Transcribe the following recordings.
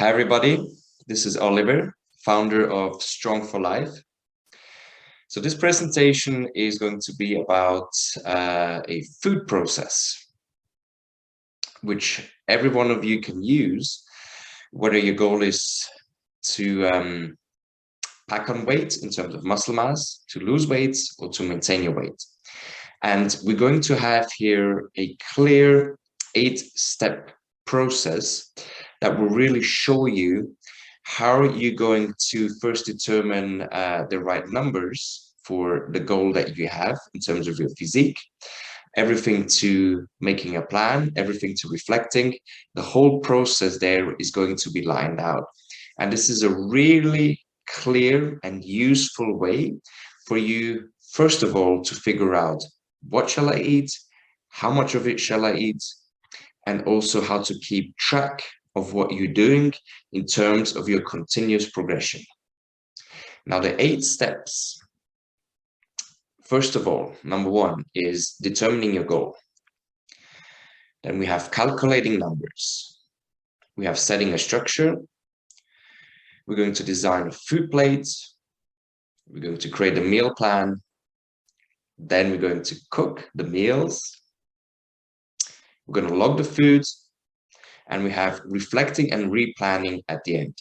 Hi, everybody. This is Oliver, founder of Strong for Life. So this presentation is going to be about a food process, which every one of you can use, whether your goal is to pack on weight in terms of muscle mass, to lose weight, or to maintain your weight. And we're going to have here a clear 8-step process that will really show you how you're going to first determine the right numbers for the goal that you have in terms of your physique, everything to making a plan, everything to reflecting. The whole process there is going to be lined out. And this is a really clear and useful way for you, first of all, to figure out what shall I eat, how much of it shall I eat, and also how to keep track of what you're doing in terms of your continuous progression. Now, the 8 steps. First of all, number 1 is determining your goal. Then we have calculating numbers. We have setting a structure. We're going to design a food plate. We're going to create a meal plan. Then we're going to cook the meals. We're going to log the food. And we have reflecting and replanning at the end.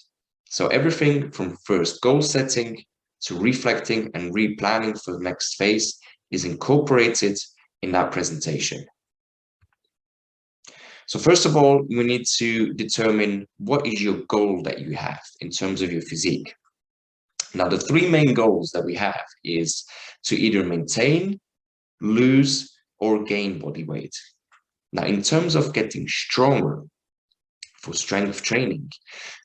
So everything from first goal setting to reflecting and replanning for the next phase is incorporated in that presentation. So first of all, we need to determine what is your goal that you have in terms of your physique. Now, the 3 main goals that we have is to either maintain, lose, or gain body weight. Now, in terms of getting stronger, for strength training,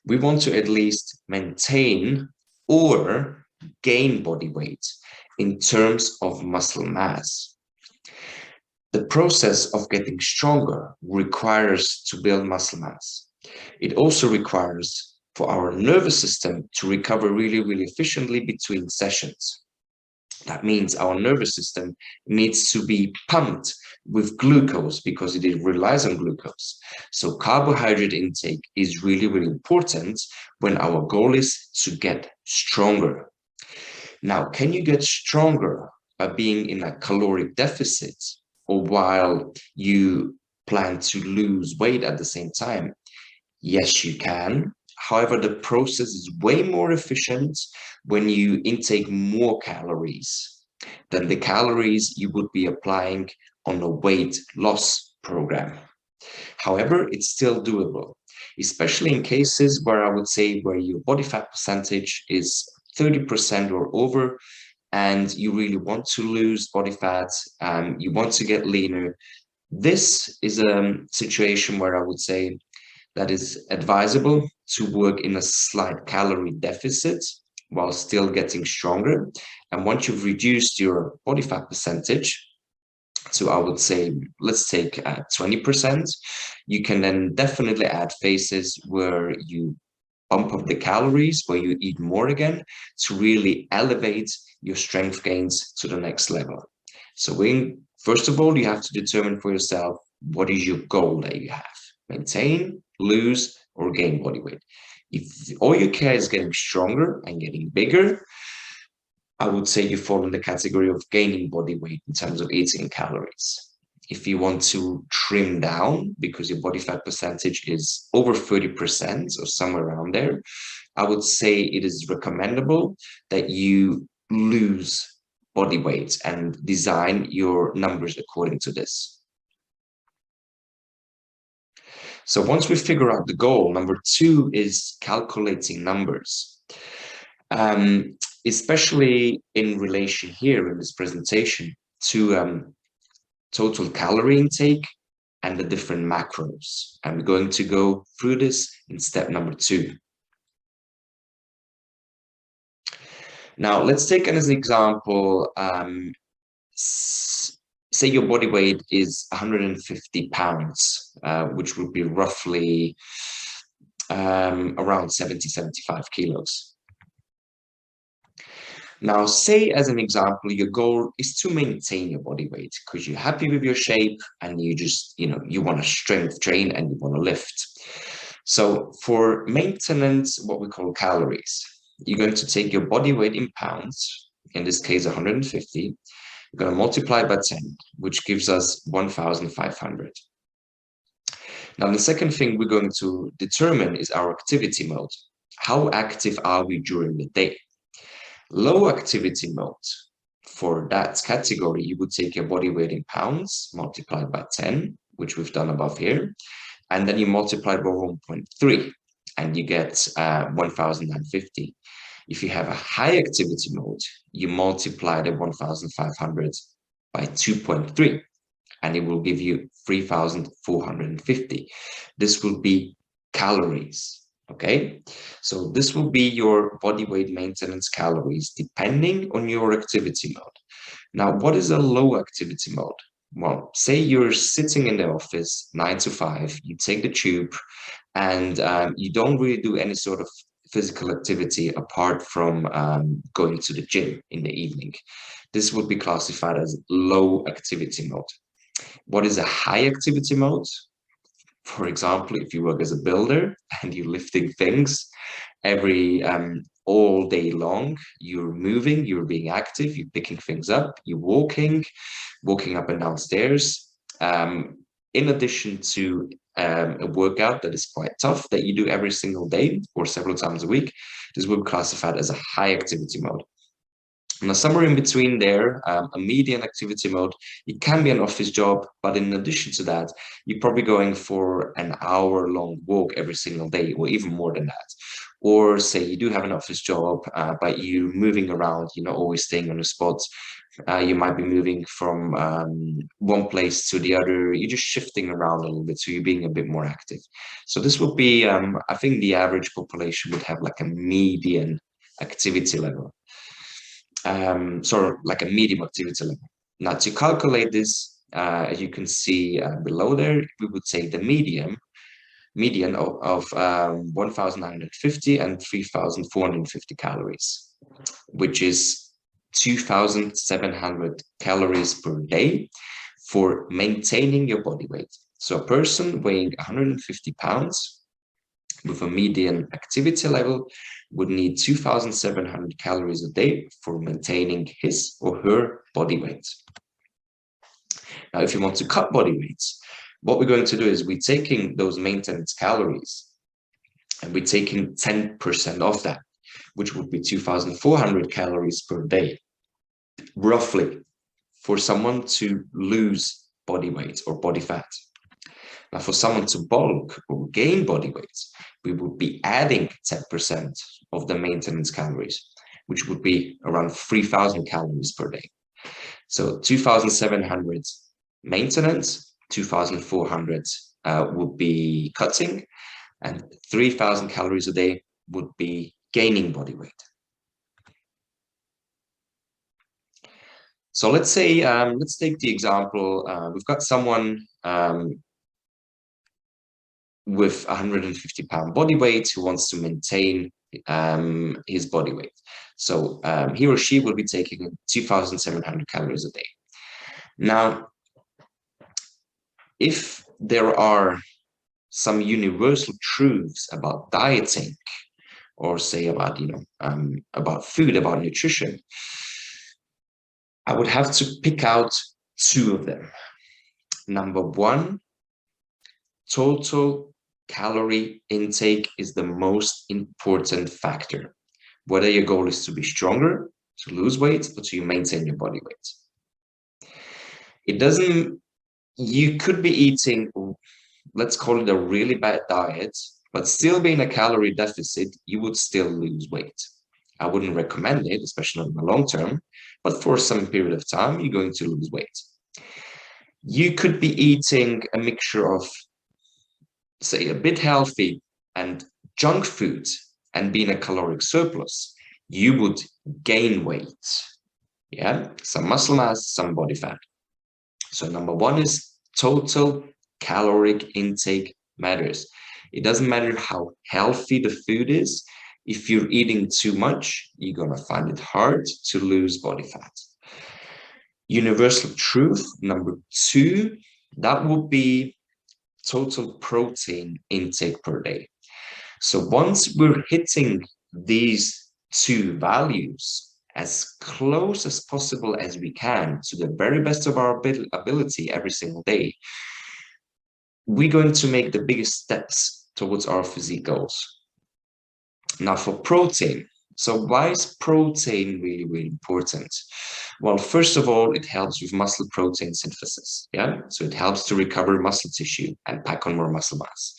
we want to at least maintain or gain body weight in terms of muscle mass. The process of getting stronger requires to build muscle mass. It also requires for our nervous system to recover really, really efficiently between sessions. That means our nervous system needs to be pumped with glucose because it relies on glucose. So carbohydrate intake is really, really important when our goal is to get stronger. Now, can you get stronger by being in a caloric deficit or while you plan to lose weight at the same time? Yes, you can. However, the process is way more efficient when you intake more calories than the calories you would be applying on a weight loss program. However, it's still doable, especially in cases where I would say where your body fat percentage is 30% or over, and you really want to lose body fat, you want to get leaner. This is a situation where I would say that is advisable to work in a slight calorie deficit while still getting stronger. And once you've reduced your body fat percentage to, I would say, let's take 20%, you can then definitely add phases where you bump up the calories, where you eat more again to really elevate your strength gains to the next level. So first of all, you have to determine for yourself, what is your goal that you have? Maintain, lose, or gain body weight. If all you care is getting stronger and getting bigger, I would say you fall in the category of gaining body weight in terms of eating calories. If you want to trim down because your body fat percentage is over 30% or somewhere around there, I would say it is recommendable that you lose body weight and design your numbers according to this. So once we figure out the goal, number 2 is calculating numbers, especially in relation here in this presentation to total calorie intake and the different macros. I'm going to go through this in step number 2. Now, let's take as an example, say your body weight is 150 pounds, which would be roughly around 75 kilos. Now, say as an example, your goal is to maintain your body weight because you're happy with your shape and you just, you want to strength train and you want to lift. So for maintenance, what we call calories, you're going to take your body weight in pounds, in this case 150, we're going to multiply by 10, which gives us 1,500. Now, the second thing we're going to determine is our activity mode. How active are we during the day? Low activity mode, for that category, you would take your body weight in pounds, multiplied by 10, which we've done above here, and then you multiply by 1.3, and you get 1,950. If you have a high activity mode, you multiply the 1,500 by 2.3, and it will give you 3,450. This will be calories. Okay, so this will be your body weight maintenance calories depending on your activity mode. Now, what is a low activity mode? Well, say you're sitting in the office 9 to 5, you take the tube, and you don't really do any sort of physical activity apart from going to the gym in the evening. This would be classified as low activity mode. What is a high activity mode? For example, if you work as a builder and you're lifting things all day long, you're moving, you're being active, you're picking things up, you're walking up and down stairs. In addition to a workout that is quite tough that you do every single day or several times a week, this will be classified as a high activity mode. Now, somewhere in between there, a median activity mode, it can be an office job, but in addition to that, you're probably going for an hour-long walk every single day, or even more than that. Or say you do have an office job, but you're moving around, you're not always staying on the spot. You might be moving from one place to the other. You're just shifting around a little bit, so you're being a bit more active. So this would be, I think the average population would have like a median activity level. Sort of like a medium activity level. Now, to calculate this, as you can see below there, we would say the median of 1,950 and 3,450 calories, which is 2,700 calories per day for maintaining your body weight. So a person weighing 150 pounds with a median activity level would need 2,700 calories a day for maintaining his or her body weight. Now, if you want to cut body weight, what we're going to do is we're taking those maintenance calories and we're taking 10% off that, which would be 2,400 calories per day, roughly, for someone to lose body weight or body fat. Now, for someone to bulk or gain body weight, we would be adding 10% of the maintenance calories, which would be around 3,000 calories per day. So 2,700 maintenance, 2,400 would be cutting, and 3,000 calories a day would be gaining body weight. So let's say, let's take the example, we've got someone with 150-pound body weight who wants to maintain his body weight. So he or she will be taking 2,700 calories a day. Now, if there are some universal truths about dieting, or say about, about food, about nutrition, I would have to pick out two of them. Number one, total calorie intake is the most important factor, whether your goal is to be stronger, to lose weight, or to maintain your body weight. It doesn't, you could be eating, let's call it a really bad diet, but still be in a calorie deficit, you would still lose weight. I wouldn't recommend it, especially in the long term, but for some period of time, you're going to lose weight. You could be eating a mixture of, say, a bit healthy and junk food and be in a caloric surplus. You would gain weight. Yeah, some muscle mass, some body fat. So number one is total caloric intake matters. It doesn't matter how healthy the food is. If you're eating too much, you're going to find it hard to lose body fat. Universal truth, number two, that would be total protein intake per day. So once we're hitting these two values as close as possible as we can to the very best of our ability every single day, we're going to make the biggest steps towards our physique goals. Now for protein. So why is protein really, really important? Well, first of all, it helps with muscle protein synthesis. Yeah, so it helps to recover muscle tissue and pack on more muscle mass.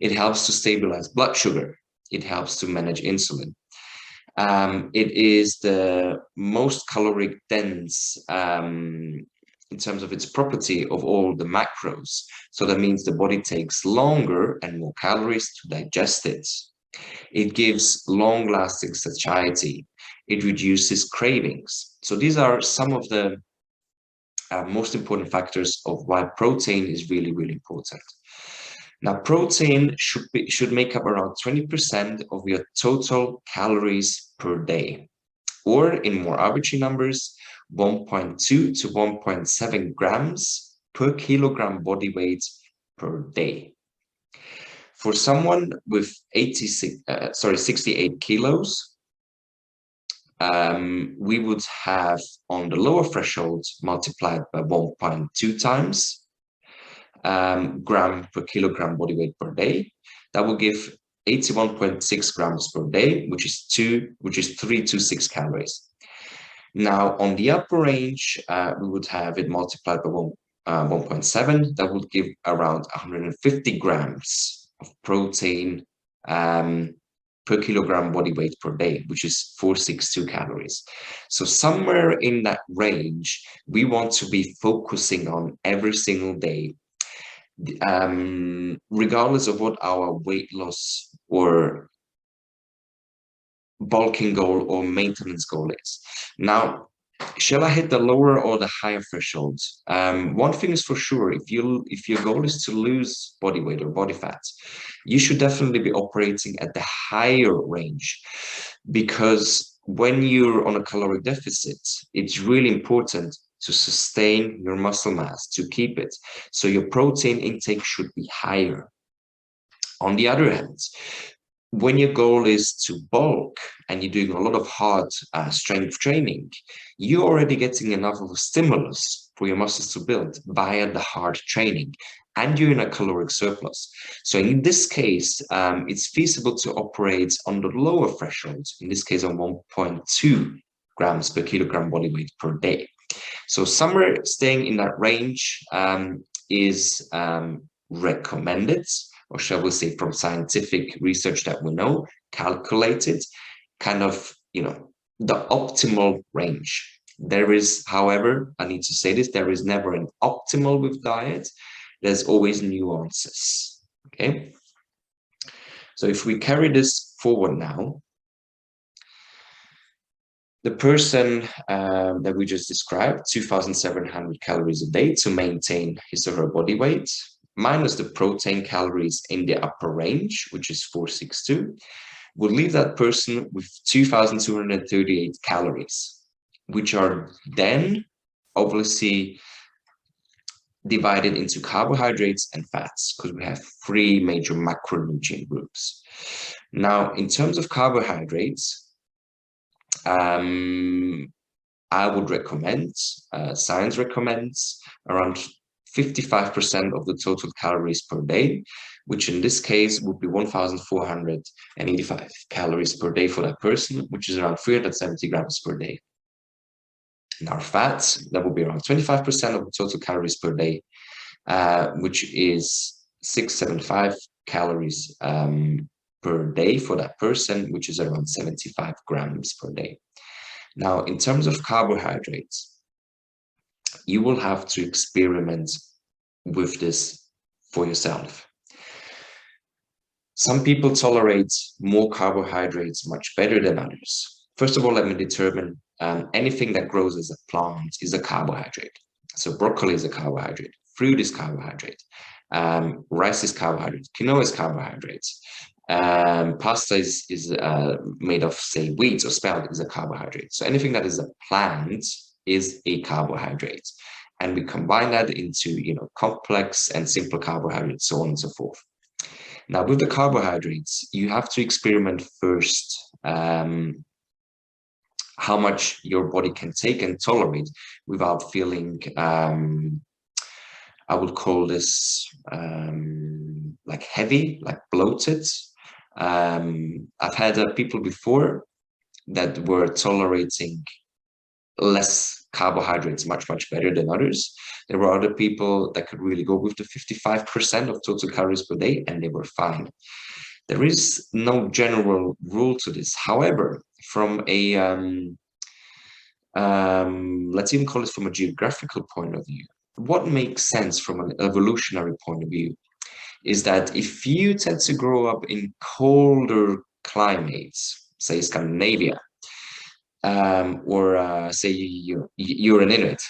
It helps to stabilize blood sugar. It helps to manage insulin. It is the most caloric dense in terms of its property of all the macros. So that means the body takes longer and more calories to digest it. It gives long-lasting satiety. It reduces cravings. So these are some of the most important factors of why protein is really, really important. Now, protein should make up around 20% of your total calories per day, or in more arbitrary numbers, 1.2 to 1.7 grams per kilogram body weight per day. For someone with 68 kilos, we would have on the lower threshold multiplied by 1.2 times gram per kilogram body weight per day. That will give 81.6 grams per day, which is 326 calories. Now, on the upper range, we would have it multiplied by 1.7. That would give around 150 grams of protein per kilogram body weight per day, which is 462 calories. So somewhere in that range, we want to be focusing on every single day, regardless of what our weight loss or bulking goal or maintenance goal is. Now, shall I hit the lower or the higher thresholds? One thing is for sure, if your goal is to lose body weight or body fat, you should definitely be operating at the higher range, because when you're on a caloric deficit, it's really important to sustain your muscle mass, to keep it. So your protein intake should be higher. On the other hand, when your goal is to bulk and you're doing a lot of hard strength training, you're already getting enough of a stimulus for your muscles to build via the hard training, and you're in a caloric surplus. So in this case, it's feasible to operate on the lower threshold, in this case on 1.2 grams per kilogram body weight per day. So somewhere staying in that range is recommended, or shall we say from scientific research that we know, calculated, kind of, the optimal range. There is, however, I need to say this, there is never an optimal with diet. There's always nuances, okay? So if we carry this forward now, the person that we just described, 2,700 calories a day to maintain his or her body weight, minus the protein calories in the upper range, which is 462, would leave that person with 2,238 calories, which are then obviously divided into carbohydrates and fats, because we have three major macronutrient groups. Now, in terms of carbohydrates, I would recommend, science recommends, around 55% of the total calories per day, which in this case would be 1,485 calories per day for that person, which is around 370 grams per day. And our fats, that would be around 25% of the total calories per day, which is 675 calories per day for that person, which is around 75 grams per day. Now, in terms of carbohydrates, you will have to experiment with this for yourself. Some people tolerate more carbohydrates much better than others. First of all, let me determine anything that grows as a plant is a carbohydrate. So broccoli is a carbohydrate, fruit is carbohydrate, rice is carbohydrate, quinoa is carbohydrate, pasta is made of, say, wheat or spelt is a carbohydrate. So anything that is a plant is a carbohydrate. And we combine that into, complex and simple carbohydrates, so on and so forth. Now, with the carbohydrates, you have to experiment first how much your body can take and tolerate without feeling, I would call this like heavy, like bloated. I've had people before that were tolerating less carbohydrates much better than others. There were other people that could really go with the 55% of total calories per day, and they were fine. There is no general rule to this. However, from a let's even call it from a geographical point of view, what makes sense from an evolutionary point of view is that if you tend to grow up in colder climates, say Scandinavia, or say you're an Inuit,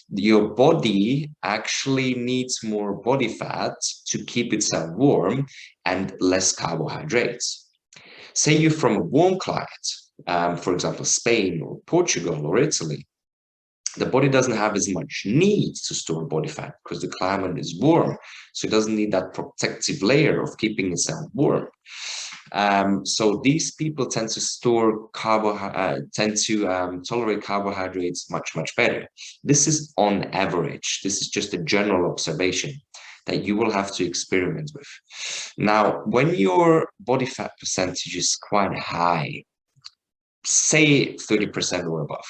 your body actually needs more body fat to keep itself warm and less carbohydrates. Say you're from a warm climate, for example, Spain or Portugal or Italy, the body doesn't have as much need to store body fat because the climate is warm. So it doesn't need that protective layer of keeping itself warm. So these people tend to tolerate carbohydrates much better. This is on average. This is just a general observation that you will have to experiment with. Now, when your body fat percentage is quite high, say 30% or above,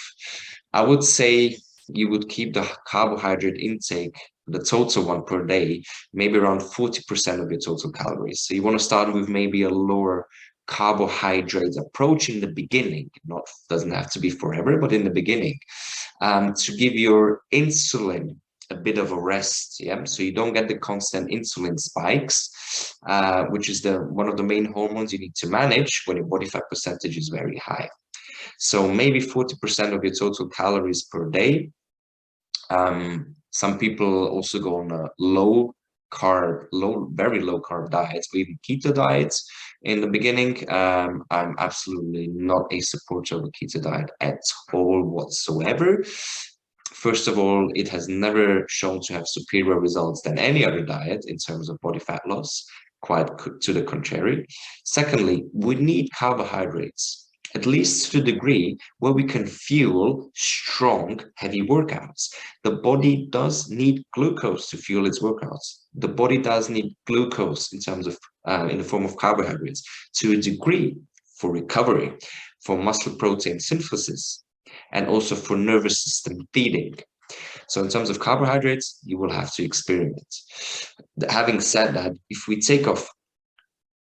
I would say you would keep the carbohydrate intake, the total one per day, maybe around 40% of your total calories. So you want to start with maybe a lower carbohydrate approach in the beginning. Not doesn't have to be forever, but in the beginning, to give your insulin a bit of a rest, yeah, so you don't get the constant insulin spikes, which is one of the main hormones you need to manage when your body fat percentage is very high. So maybe 40% of your total calories per day. Some people also go on a very low carb diets, or even keto diets in the beginning. I'm absolutely not a supporter of a keto diet at all whatsoever. First of all, it has never shown to have superior results than any other diet in terms of body fat loss, quite to the contrary. Secondly, we need carbohydrates, at least to the degree where we can fuel strong, heavy workouts. The body does need glucose to fuel its workouts. The body does need glucose in terms of, in the form of carbohydrates to a degree for recovery, for muscle protein synthesis, and also for nervous system feeding. So in terms of carbohydrates, you will have to experiment. Having said that, if we take off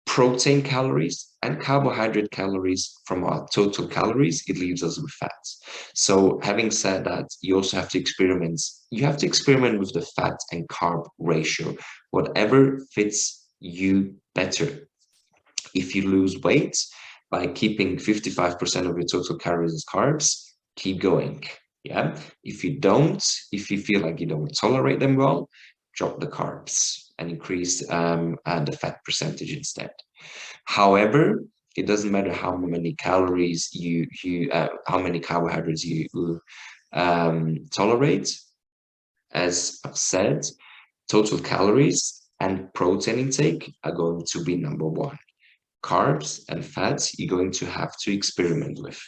protein calories and carbohydrate calories from our total calories, it leaves us with fats. So having said that, you also have to experiment. You have to experiment with the fat and carb ratio, whatever fits you better. If you lose weight by keeping 55% of your total calories as carbs, keep going. Yeah. If you don't, if you feel like you don't tolerate them well, drop the carbs and increase the fat percentage instead. However, it doesn't matter how many calories how many carbohydrates you tolerate. As I've said, total calories and protein intake are going to be number one. Carbs and fats you're going to have to experiment with.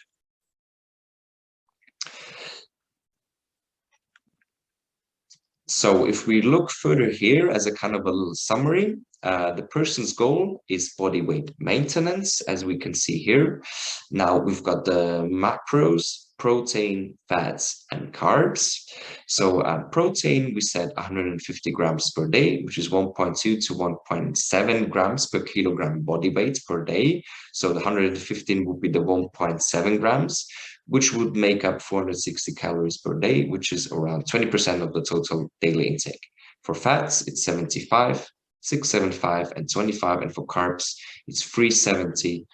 So if we look further here as a kind of a little summary, the person's goal is body weight maintenance, as we can see here. Now we've got the macros, protein, fats, and carbs. So protein, we said 150 grams per day, which is 1.2 to 1.7 grams per kilogram body weight per day. So the 115 would be the 1.7 grams, which would make up 460 calories per day, which is around 20% of the total daily intake. For fats, it's 75, 675, and 25. And for carbs, it's 370,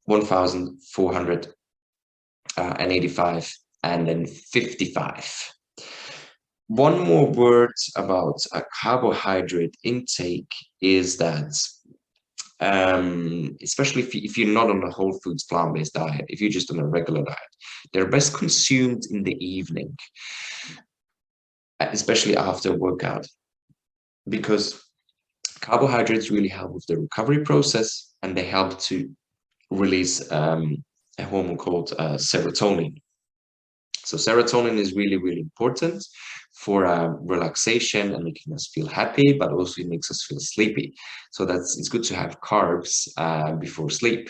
1,485, and then 55. One more word about a carbohydrate intake is that especially if you're not on a whole foods plant-based diet, if you're just on a regular diet, they're best consumed in the evening, especially after a workout, because Carbohydrates really help with the recovery process, and they help to release a hormone called serotonin. So serotonin is really, really important for relaxation and making us feel happy, but also it makes us feel sleepy. So it's good to have carbs before sleep.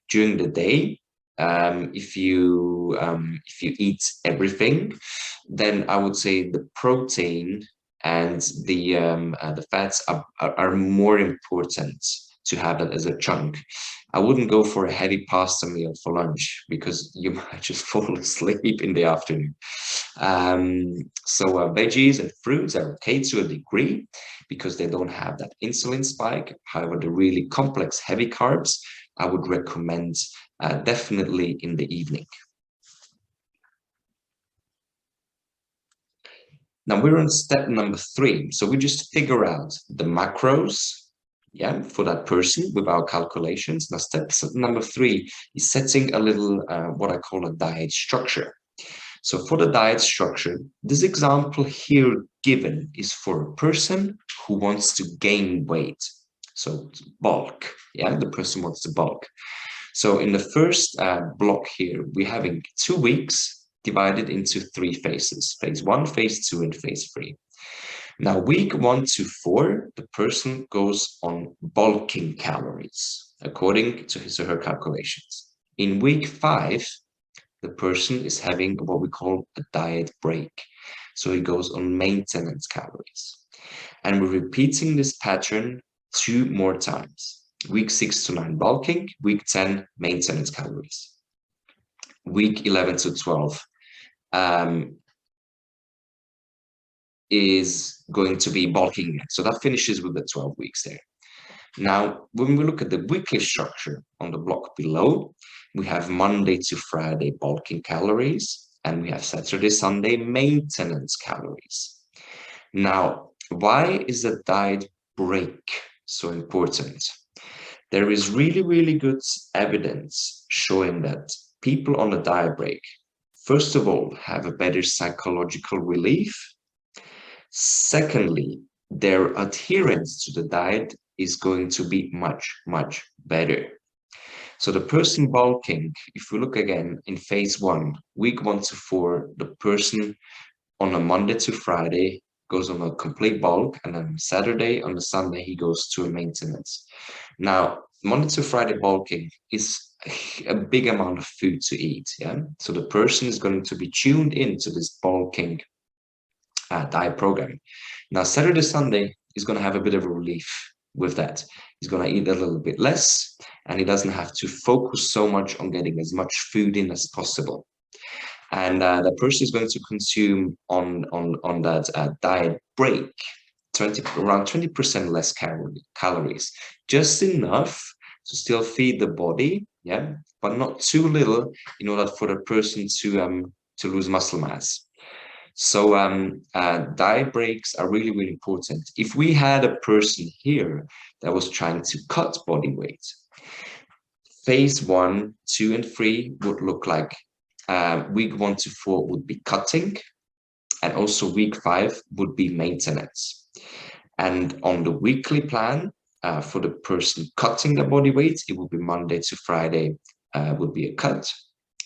During the day, if you eat everything, then I would say the protein and the fats are more important to have that as a chunk. I wouldn't go for a heavy pasta meal for lunch because you might just fall asleep in the afternoon. So veggies and fruits are okay to a degree because they don't have that insulin spike. However, the really complex heavy carbs, I would recommend definitely in the evening. Now we're on step number 3. So we just figure out the macros, yeah, for that person with our calculations. Now step number 3 is setting a little, what I call a diet structure. So for the diet structure, this example here given is for a person who wants to gain weight. So bulk, yeah, the person wants to bulk. So in the first block here, we're having 2 weeks divided into 3 phases, phase 1, phase 2, and phase 3. Now, week 1 to 4, the person goes on bulking calories according to his or her calculations. In week 5, the person is having what we call a diet break. So he goes on maintenance calories. And we're repeating this pattern 2 more times. Week 6 to 9, bulking. Week 10, maintenance calories. Week 11 to 12, is going to be bulking. So that finishes with the 12 weeks there. Now, when we look at the weekly structure on the block below, we have Monday to Friday bulking calories, and we have Saturday, Sunday maintenance calories. Now, why is the diet break so important? There is really, really good evidence showing that people on a diet break, first of all, have a better psychological relief. Secondly, their adherence to the diet is going to be much, much better. So the person bulking, if we look again in phase 1, week 1 to 4, the person on a Monday to Friday goes on a complete bulk, and then Saturday, on the Sunday, he goes to a maintenance. Now, Monday to Friday bulking is a big amount of food to eat, yeah? So the person is going to be tuned into this bulking diet program. Now, Saturday, Sunday is going to have a bit of a relief with that. He's going to eat a little bit less, and he doesn't have to focus so much on getting as much food in as possible. And the person is going to consume on that diet break around 20% less calories, just enough to still feed the body, yeah, but not too little in order for the person to lose muscle mass. So diet breaks are really, really important. If we had a person here that was trying to cut body weight, phase 1, 2, and 3 would look like week 1 to 4 would be cutting, and also week 5 would be maintenance. And on the weekly plan for the person cutting the body weight, it would be Monday to Friday would be a cut,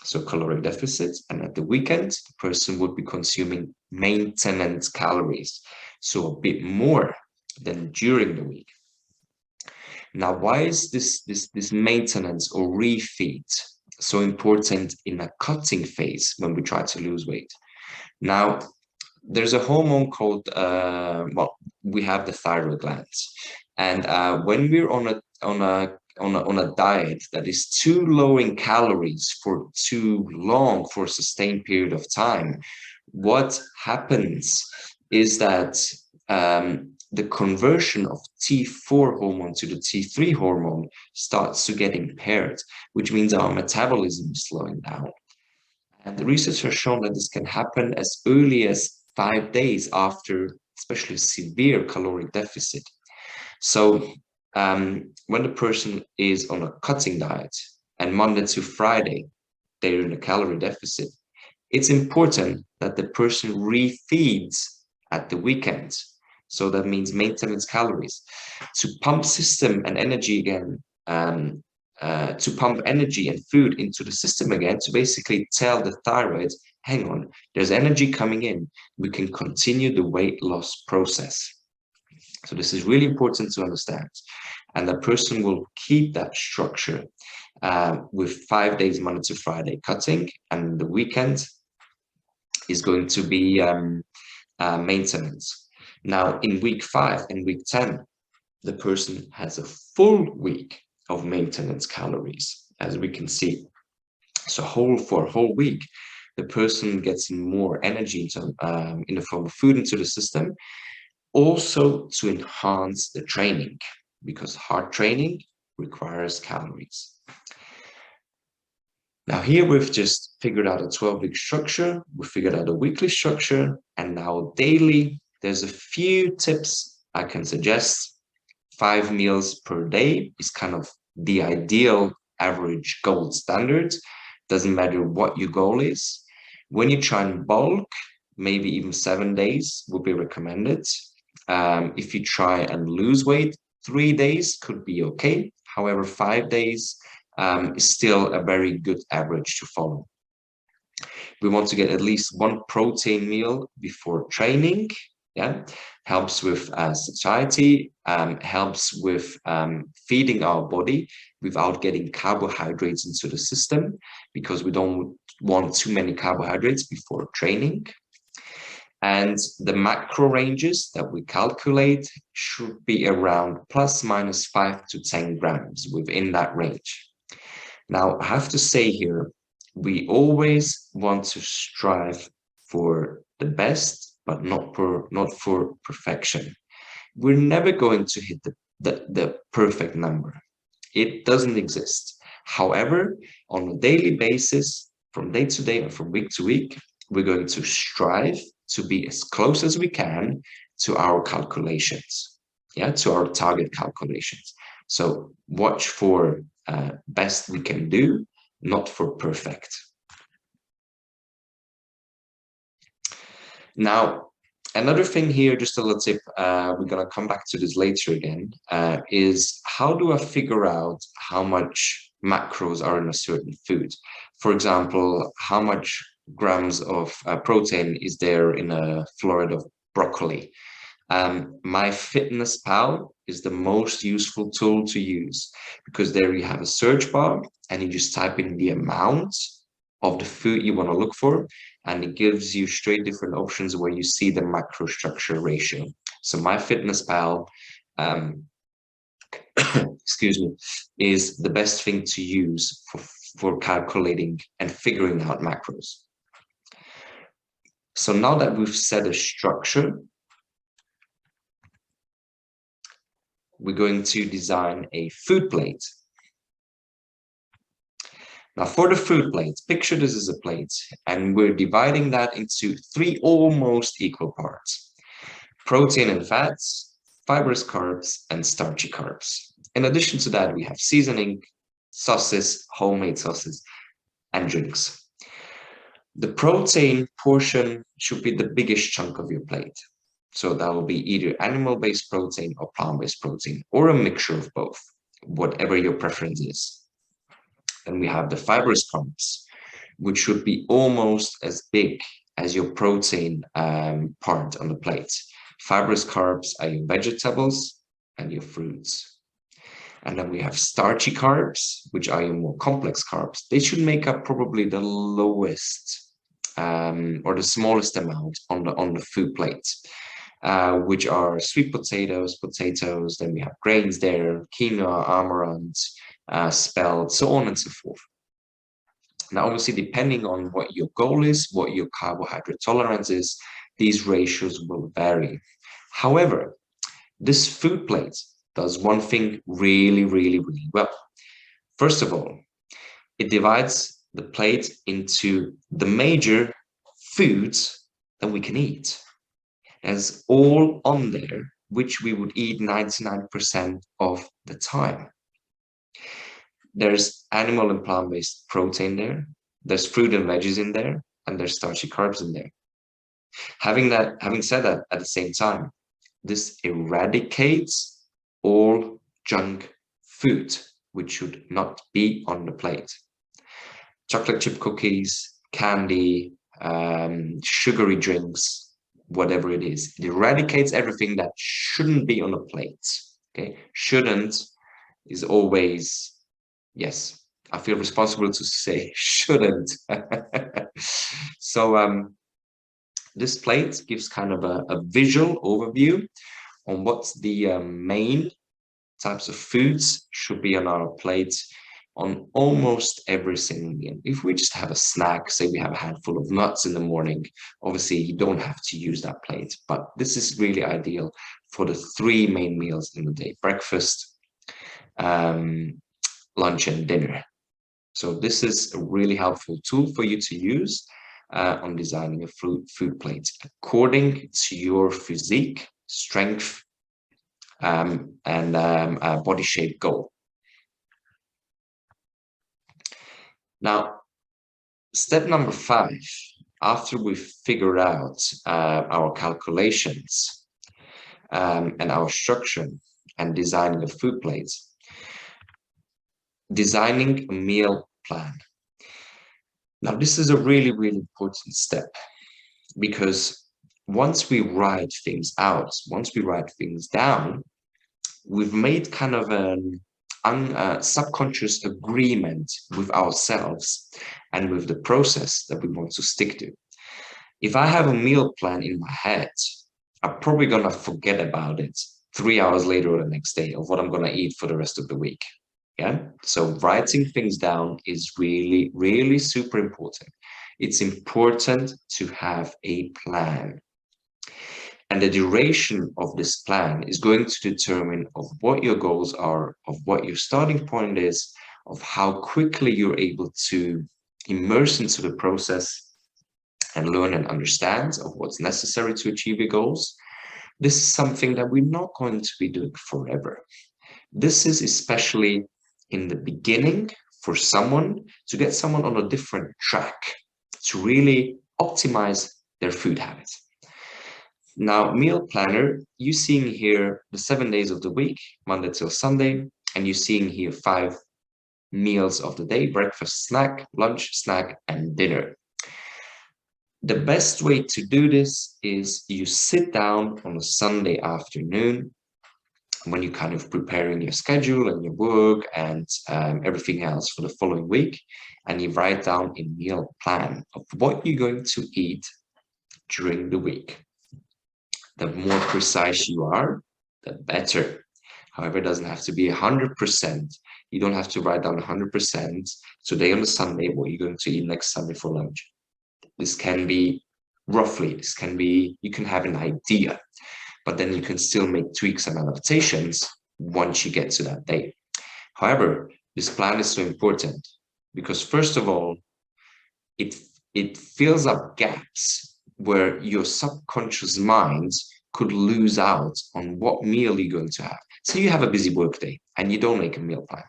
so caloric deficit, and at the weekend, the person would be consuming maintenance calories, so a bit more than during the week. Now, why is this maintenance or refeed so important in a cutting phase when we try to lose weight? Now, there's a hormone called well, we have the thyroid glands, and when we're on a diet that is too low in calories for too long, for a sustained period of time, what happens is that the conversion of T4 hormone to the T3 hormone starts to get impaired, which means our metabolism is slowing down. And the research has shown that this can happen as early as 5 days after, especially severe caloric deficit. So when the person is on a cutting diet and Monday to Friday, they're in a calorie deficit, it's important that the person refeeds at the weekend, So that means maintenance calories. To pump system and energy again, to pump energy and food into the system again, to basically tell the thyroid, hang on, there's energy coming in. We can continue the weight loss process. So this is really important to understand. And the person will keep that structure with 5 days, Monday to Friday cutting, and the weekend is going to be maintenance. Now, in week 5 and week 10, the person has a full week of maintenance calories, as we can see. So for a whole week, the person gets more energy in the form of food into the system, also to enhance the training, because hard training requires calories. Now here we've just figured out a 12-week structure, we figured out a weekly structure, and now daily, there's a few tips I can suggest. 5 meals per day is kind of the ideal average gold standard. Doesn't matter what your goal is. When you try and bulk, maybe even 7 days would be recommended. If you try and lose weight, 3 days could be okay. However, 5 days is still a very good average to follow. We want to get at least 1 protein meal before training. Yeah, helps with satiety, helps with feeding our body without getting carbohydrates into the system, because we don't want too many carbohydrates before training. And the macro ranges that we calculate should be around plus minus 5 to 10 grams within that range. Now, I have to say here, we always want to strive for the best, but not for perfection. We're never going to hit the perfect number. It doesn't exist. However, on a daily basis, from day to day or from week to week, we're going to strive to be as close as we can to our calculations, yeah, to our target calculations. So watch for best we can do, not for perfect. Now, another thing here, just a little tip, we're going to come back to this later again, is how do I figure out how much macros are in a certain food? For example, how much grams of protein is there in a floret of broccoli? MyFitnessPal is the most useful tool to use, because there you have a search bar and you just type in the amount of the food you want to look for, and it gives you straight different options where you see the macro structure ratio. So MyFitnessPal, excuse me, is the best thing to use for calculating and figuring out macros. So now that we've set a structure, we're going to design a food plate. Now for the food plate, picture this as a plate, and we're dividing that into 3 almost equal parts: protein and fats, fibrous carbs, and starchy carbs. In addition to that, we have seasoning, sauces, homemade sauces, and drinks. The protein portion should be the biggest chunk of your plate. So that will be either animal-based protein or plant-based protein, or a mixture of both, whatever your preference is. Then we have the fibrous carbs, which should be almost as big as your protein part on the plate. Fibrous carbs are your vegetables and your fruits. And then we have starchy carbs, which are your more complex carbs. They should make up probably the lowest or the smallest amount on the food plate, which are sweet potatoes. Then we have grains there, quinoa, amaranth, spelt, so on and so forth. Now, obviously, depending on what your goal is, what your carbohydrate tolerance is, these ratios will vary. However, this food plate does one thing really, really, really well. First of all, it divides the plate into the major foods that we can eat. There's all on there, which we would eat 99% of the time. There's animal and plant-based protein there, there's fruit and veggies in there, and there's starchy carbs in there. Having said that, at the same time, this eradicates all junk food, which should not be on the plate. Chocolate chip cookies, candy, sugary drinks, whatever it is. It eradicates everything that shouldn't be on a plate. Okay, shouldn't is always, yes, I feel responsible to say shouldn't. So this plate gives kind of a visual overview on what the main types of foods should be on our plate on almost every single meal. If we just have a snack, say we have a handful of nuts in the morning, obviously you don't have to use that plate, but this is really ideal for the three main meals in the day: breakfast, lunch, and dinner. So this is a really helpful tool for you to use on designing a food plate according to your physique, strength, and body shape goal. Now, step number 5, after we've figured out our calculations and our structure and designing a food plate, designing a meal plan. Now, this is a really, really important step, because once we write things out, once we write things down, we've made kind of an subconscious agreement with ourselves and with the process that we want to stick to. If I have a meal plan in my head, I'm probably going to forget about it 3 hours later or the next day of what I'm going to eat for the rest of the week. Yeah. So writing things down is really, really super important. It's important to have a plan. And the duration of this plan is going to determine of what your goals are, of what your starting point is, of how quickly you're able to immerse into the process and learn and understand of what's necessary to achieve your goals. This is something that we're not going to be doing forever. This is especially in the beginning for someone to get someone on a different track to really optimize their food habits. Now, meal planner, you're seeing here the 7 days of the week, Monday till Sunday, and you're seeing here 5 meals of the day: breakfast, snack, lunch, snack, and dinner. The best way to do this is you sit down on a Sunday afternoon when you're kind of preparing your schedule and your work and everything else for the following week, and you write down a meal plan of what you're going to eat during the week. The more precise you are, the better. However, it doesn't have to be 100%. You don't have to write down 100% today on the Sunday what you're going to eat next Sunday for lunch. This can be roughly, you can have an idea, but then you can still make tweaks and adaptations once you get to that day. However, this plan is so important because, first of all, it fills up gaps where your subconscious mind could lose out on what meal you're going to have. So you have a busy work day and you don't make a meal plan.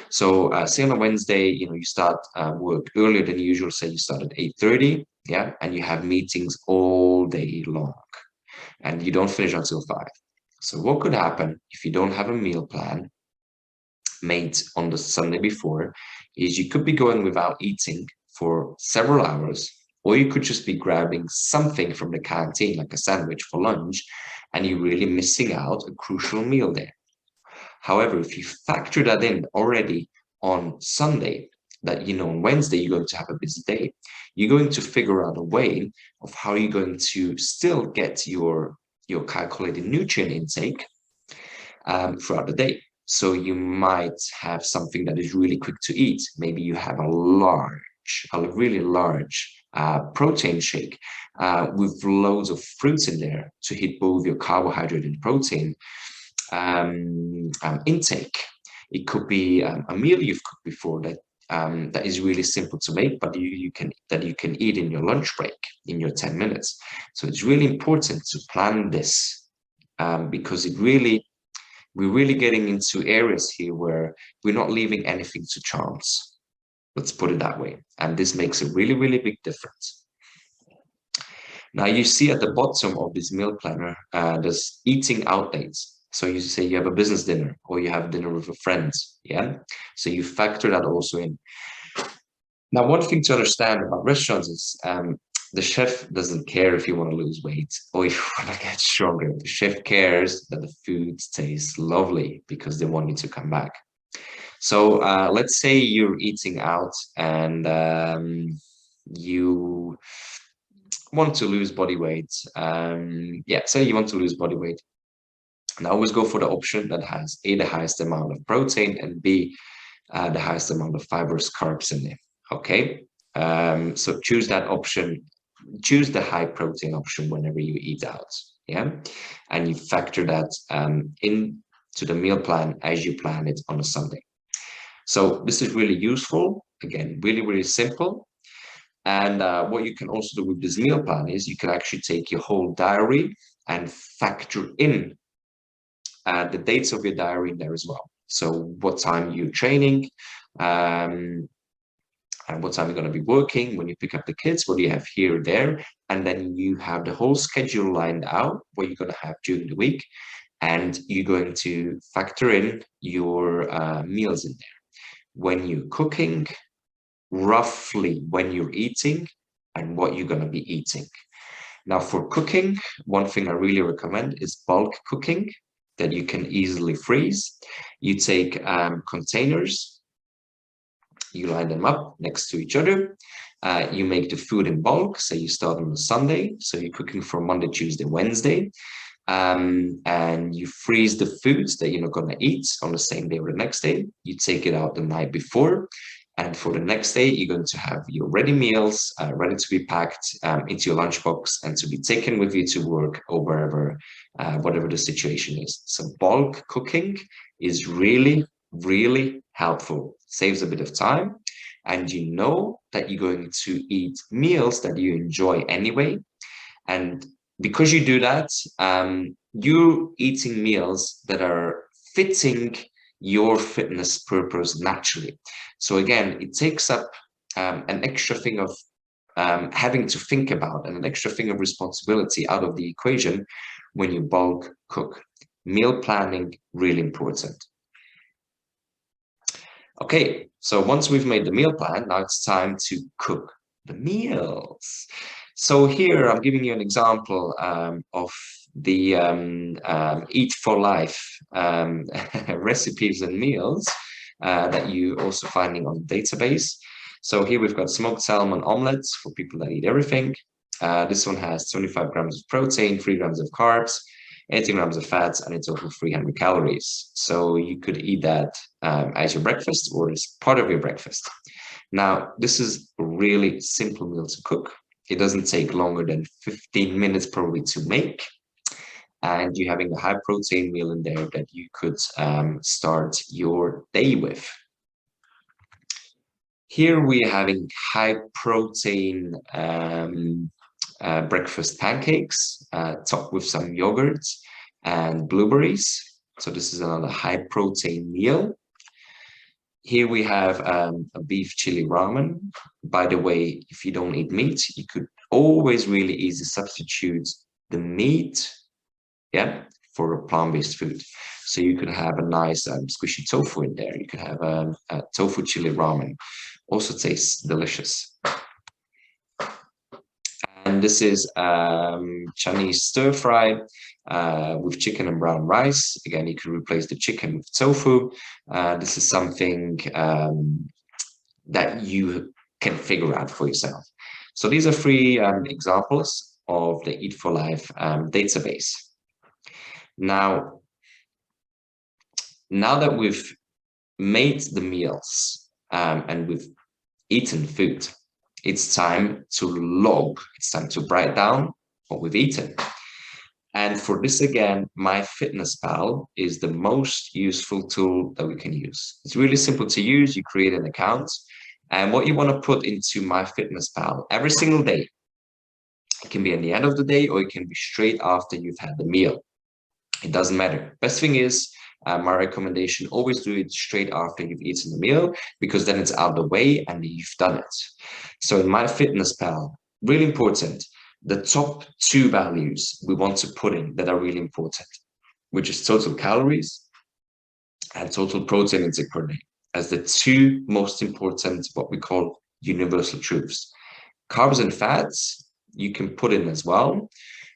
So say on a Wednesday, you start work earlier than usual. Say you start at 8:30, yeah, and you have meetings all day long and you don't finish until 5. So what could happen if you don't have a meal plan made on the Sunday before is you could be going without eating for several hours, or you could just be grabbing something from the canteen, like a sandwich for lunch, and you're really missing out a crucial meal there. However, if you factor that in already on Sunday, that on Wednesday you're going to have a busy day, you're going to figure out a way of how you're going to still get your calculated nutrient intake throughout the day. So you might have something that is really quick to eat. Maybe you have a really large protein shake with loads of fruits in there to hit both your carbohydrate and protein intake. It could be a meal you've cooked before that is really simple to make, but you can eat in your lunch break in your 10 minutes. So it's really important to plan this because we're really getting into areas here where we're not leaving anything to chance. Let's put it that way. And this makes a really, really big difference. Now you see at the bottom of this meal planner, there's eating out dates. So you say you have a business dinner or you have dinner with a friend, yeah? So you factor that also in. Now, one thing to understand about restaurants is the chef doesn't care if you want to lose weight or if you want to get stronger. The chef cares that the food tastes lovely because they want you to come back. So let's say you're eating out and you want to lose body weight. Yeah, say you want to lose body weight. And I always go for the option that has A, the highest amount of protein, and B, the highest amount of fibrous carbs in there. Okay. So choose that option, choose the high protein option whenever you eat out. Yeah. And you factor that into the meal plan as you plan it on a Sunday. So this is really useful. Again, really, really simple. And what you can also do with this meal plan is you can actually take your whole diary and factor in the dates of your diary in there as well. So what time you're training, and what time you're going to be working, when you pick up the kids, what do you have here or there, and then you have the whole schedule lined out what you're going to have during the week, and you're going to factor in your meals in there. When you're cooking, roughly when you're eating, and what you're going to be eating. Now for cooking, one thing I really recommend is bulk cooking that you can easily freeze. You take containers, you line them up next to each other. You make the food in bulk. Say you start on a Sunday, so you're cooking for Monday, Tuesday, Wednesday. And you freeze the foods that you're not going to eat on the same day or the next day. You take it out the night before. And for the next day, you're going to have your ready meals ready to be packed into your lunchbox and to be taken with you to work or wherever, whatever the situation is. So bulk cooking is really, really helpful. Saves a bit of time. And you know that you're going to eat meals that you enjoy anyway. And because you do that, you're eating meals that are fitting your fitness purpose naturally. So again, it takes up an extra thing of having to think about and an extra thing of responsibility out of the equation when you bulk cook. Meal planning, really important. Okay, so once we've made the meal plan, now it's time to cook the meals. So here I'm giving you an example of the Eat for Life recipes and meals that you also finding on the database. So here we've got smoked salmon omelets for people that eat everything. This one has 25 grams of protein, 3 grams of carbs, 80 grams of fats, and it's over 300 calories. So you could eat that as your breakfast or as part of your breakfast. Now, this is a really simple meal to cook. It doesn't take longer than 15 minutes probably to make. And you're having a high protein meal in there that you could start your day with. Here we're having high protein breakfast pancakes topped with some yogurt and blueberries. So this is another high protein meal. Here we have a beef chili ramen. By the way, if you don't eat meat, you could always really easily substitute the meat, yeah, for a plant-based food. So you could have a nice squishy tofu in there. You could have a tofu chili ramen. Also tastes delicious. And this is Chinese stir fry with chicken and brown rice. Again, you can replace the chicken with tofu. This is something that you can figure out for yourself. So these are 3 examples of the Eat for Life database. Now that we've made the meals and we've eaten food, it's time to log, it's time to write down what we've eaten. And for this, again, MyFitnessPal is the most useful tool that we can use. It's really simple to use. You create an account, and what you want to put into MyFitnessPal every single day, it can be at the end of the day or it can be straight after you've had the meal. It doesn't matter. Best thing is, my recommendation, always do it straight after you've eaten the meal, because then it's out of the way and you've done it. So in MyFitnessPal, really important, the top two values we want to put in that are really important, which is total calories and total protein intake per day, as the two most important, what we call universal truths. Carbs and fats, you can put in as well.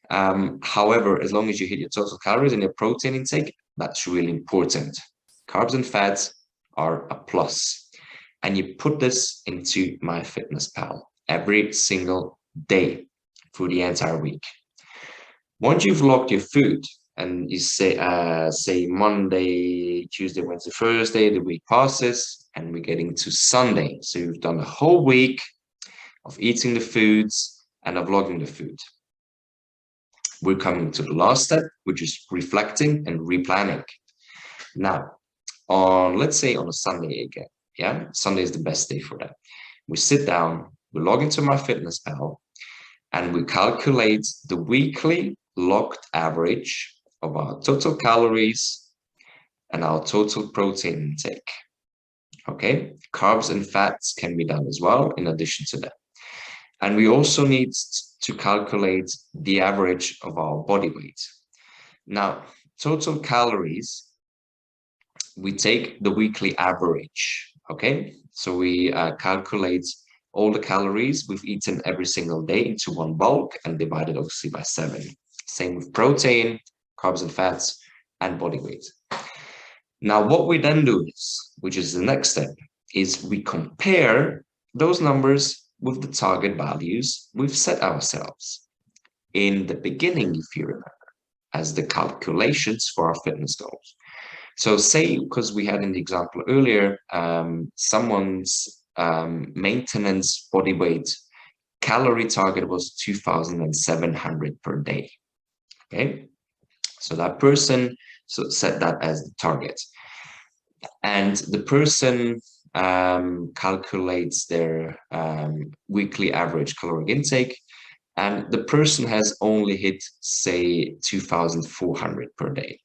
However, as long as you hit your total calories and your protein intake, that's really important. Carbs and fats are a plus. And you put this into MyFitnessPal every single day for the entire week. Once you've logged your food and you say Monday, Tuesday, Wednesday, Thursday, the week passes and we're getting to Sunday. So you've done the whole week of eating the foods and of logging the food. We're coming to the last step, which is reflecting and replanning. Now, let's say on a Sunday again, yeah, Sunday is the best day for that. We sit down, we log into MyFitnessPal, and we calculate the weekly logged average of our total calories and our total protein intake. Okay, carbs and fats can be done as well in addition to that. And we also need to calculate the average of our body weight. Now, total calories, we take the weekly average, okay? So we calculate all the calories we've eaten every single day into one bulk and divide it obviously by 7. Same with protein, carbs and fats, and body weight. Now, what we then do is, which is the next step, is we compare those numbers with the target values we've set ourselves in the beginning, if you remember, as the calculations for our fitness goals. So say, because we had in the example earlier, someone's maintenance body weight calorie target was 2,700 per day. Okay, so that person set that as the target, and the person calculates their weekly average caloric intake, and the person has only hit, say, 2,400 per day.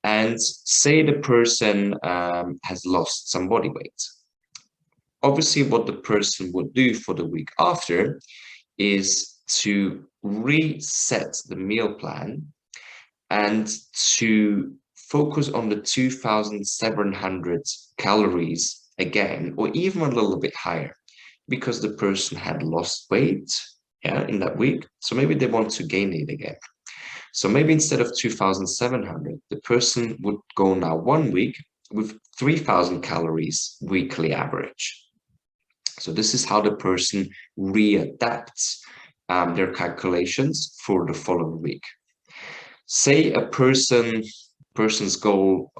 And say the person has lost some body weight. Obviously, what the person would do for the week after is to reset the meal plan and to focus on the 2,700 calories again, or even a little bit higher, because the person had lost weight, yeah, in that week. So maybe they want to gain it again. So maybe instead of 2,700, the person would go now 1 week with 3,000 calories weekly average. So this is how the person readapts their calculations for the following week. Say a person's goal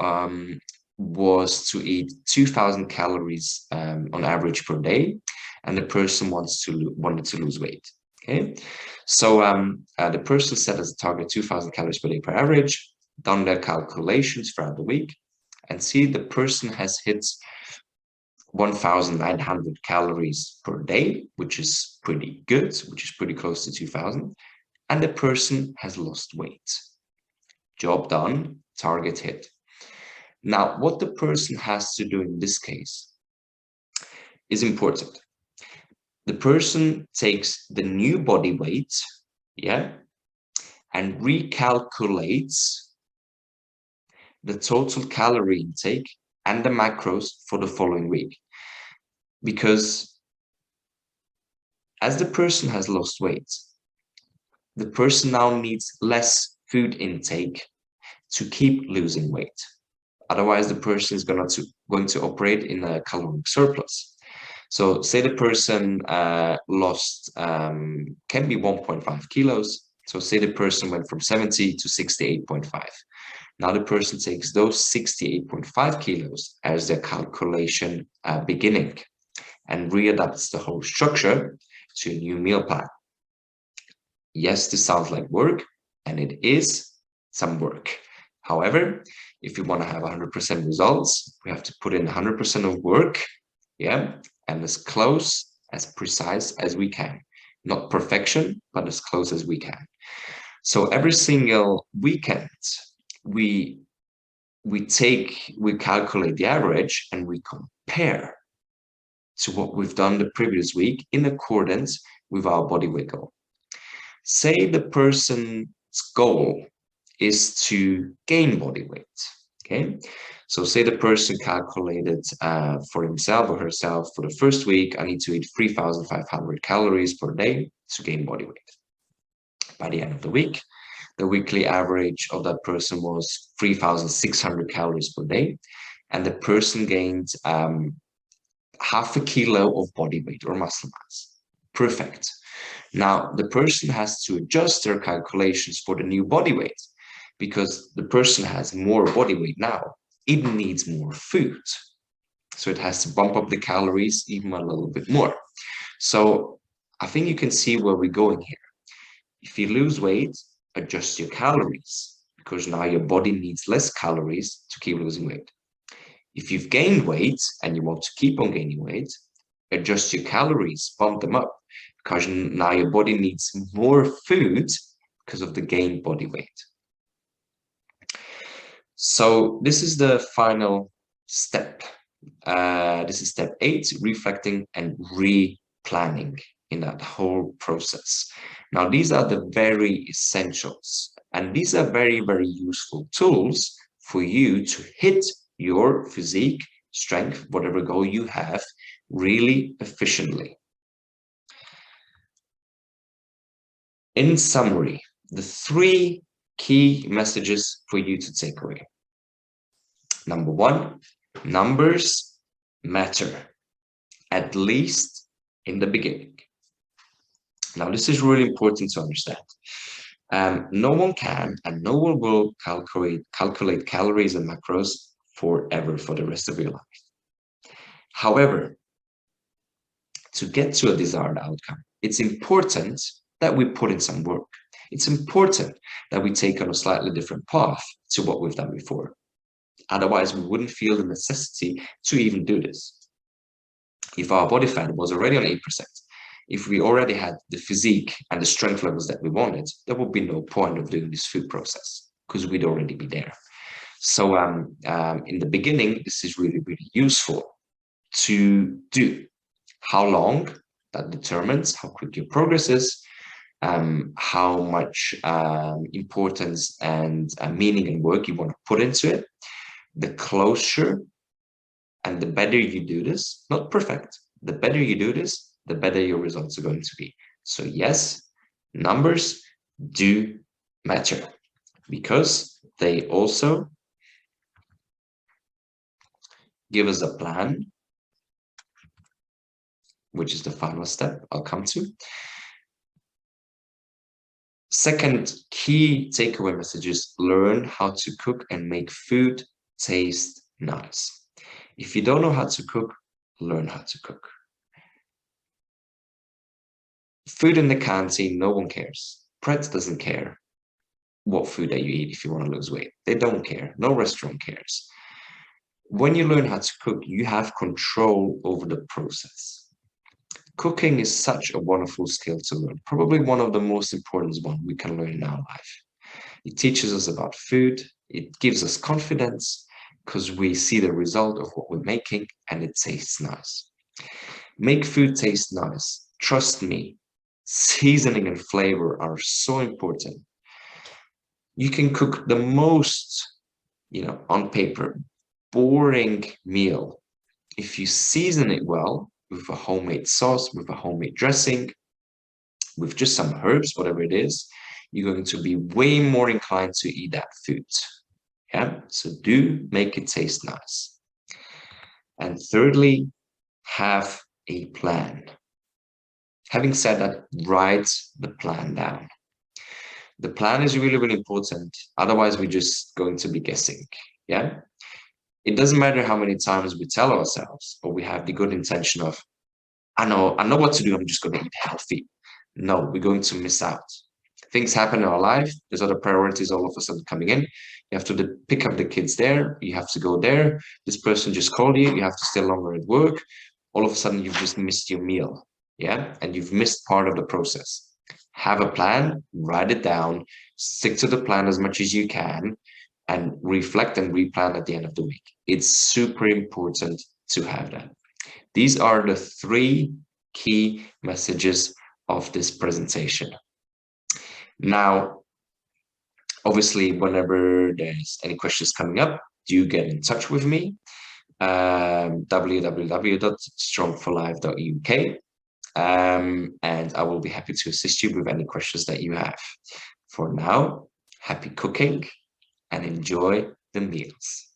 was to eat 2,000 calories on average per day, and the person wanted to lose weight. Okay, so the person set as a target 2,000 calories per day per average, done their calculations throughout the week, and see the person has hit 1,900 calories per day, which is pretty good, which is pretty close to 2,000, and the person has lost weight. Job done, target hit. Now, what the person has to do in this case is important. The person takes the new body weight, yeah, and recalculates the total calorie intake and the macros for the following week. Because as the person has lost weight, the person now needs less food intake to keep losing weight. Otherwise, the person is going to operate in a caloric surplus. So say the person lost, can be 1.5 kilos. So say the person went from 70 to 68.5. Now the person takes those 68.5 kilos as their calculation beginning and readapts the whole structure to a new meal plan. Yes, this sounds like work, and it is some work. However, if you want to have 100% results, we have to put in 100% of work, yeah, and as close, as precise as we can. Not perfection, but as close as we can. So every single weekend, we calculate the average and we compare to what we've done the previous week in accordance with our body weight goal. Say the person's goal is to gain body weight. Okay, so say the person calculated for himself or herself for the first week, I need to eat 3,500 calories per day to gain body weight. By the end of the week, the weekly average of that person was 3,600 calories per day, and the person gained half a kilo of body weight or muscle mass. Perfect. Now, the person has to adjust their calculations for the new body weight because the person has more body weight now. It needs more food. So it has to bump up the calories even a little bit more. So I think you can see where we're going here. If you lose weight, adjust your calories because now your body needs less calories to keep losing weight. If you've gained weight and you want to keep on gaining weight, adjust your calories, bump them up because now your body needs more food because of the gained body weight. So this is the final step. This is step 8, reflecting and replanning in that whole process. Now, these are the very essentials, and these are very, very useful tools for you to hit your physique, strength, whatever goal you have, really efficiently. In summary, the 3 key messages for you to take away. Number 1, numbers matter, at least in the beginning. Now, this is really important to understand. No one can and no one will calculate calories and macros forever for the rest of your life. However, to get to a desired outcome, it's important that we put in some work. It's important that we take on a slightly different path to what we've done before. Otherwise, we wouldn't feel the necessity to even do this. If our body fat was already on 8%, if we already had the physique and the strength levels that we wanted, there would be no point of doing this food process because we'd already be there. So in the beginning, this is really, really useful to do. How long? That determines how quick your progress is, how much importance and meaning and work you want to put into it. The closer and the better you do this, not perfect, the better you do this, the better your results are going to be. So yes, numbers do matter because they also give us a plan, which is the final step I'll come to. Second key takeaway message is learn how to cook and make food taste nice. If you don't know how to cook, learn how to cook. Food in the canteen, no one cares. Pret doesn't care what food that you eat if you want to lose weight. They don't care. No restaurant cares. When you learn how to cook, you have control over the process. Cooking is such a wonderful skill to learn, probably one of the most important ones we can learn in our life. It teaches us about food, it gives us confidence because we see the result of what we're making and it tastes nice. Make food taste nice. Trust me, seasoning and flavor are so important. You can cook the most, on paper, boring meal. If you season it well, with a homemade sauce, with a homemade dressing, with just some herbs, whatever it is, you're going to be way more inclined to eat that food. Yeah, so do make it taste nice. And thirdly, have a plan. Having said that, write the plan down. The plan is really, really important. Otherwise, we're just going to be guessing. Yeah. It doesn't matter how many times we tell ourselves or we have the good intention of, I know what to do. I'm just going to eat healthy. No, we're going to miss out. Things happen in our life. There's other priorities all of a sudden coming in. You have to pick up the kids there. You have to go there. This person just called you. You have to stay longer at work. All of a sudden, you've just missed your meal. Yeah. And you've missed part of the process. Have a plan, write it down, stick to the plan as much as you can, and reflect and replan at the end of the week. It's super important to have that. These are the 3 key messages of this presentation. Now, obviously, whenever there's any questions coming up, do get in touch with me. www.strongforlife.uk, and I will be happy to assist you with any questions that you have. For now, happy cooking and enjoy the meals.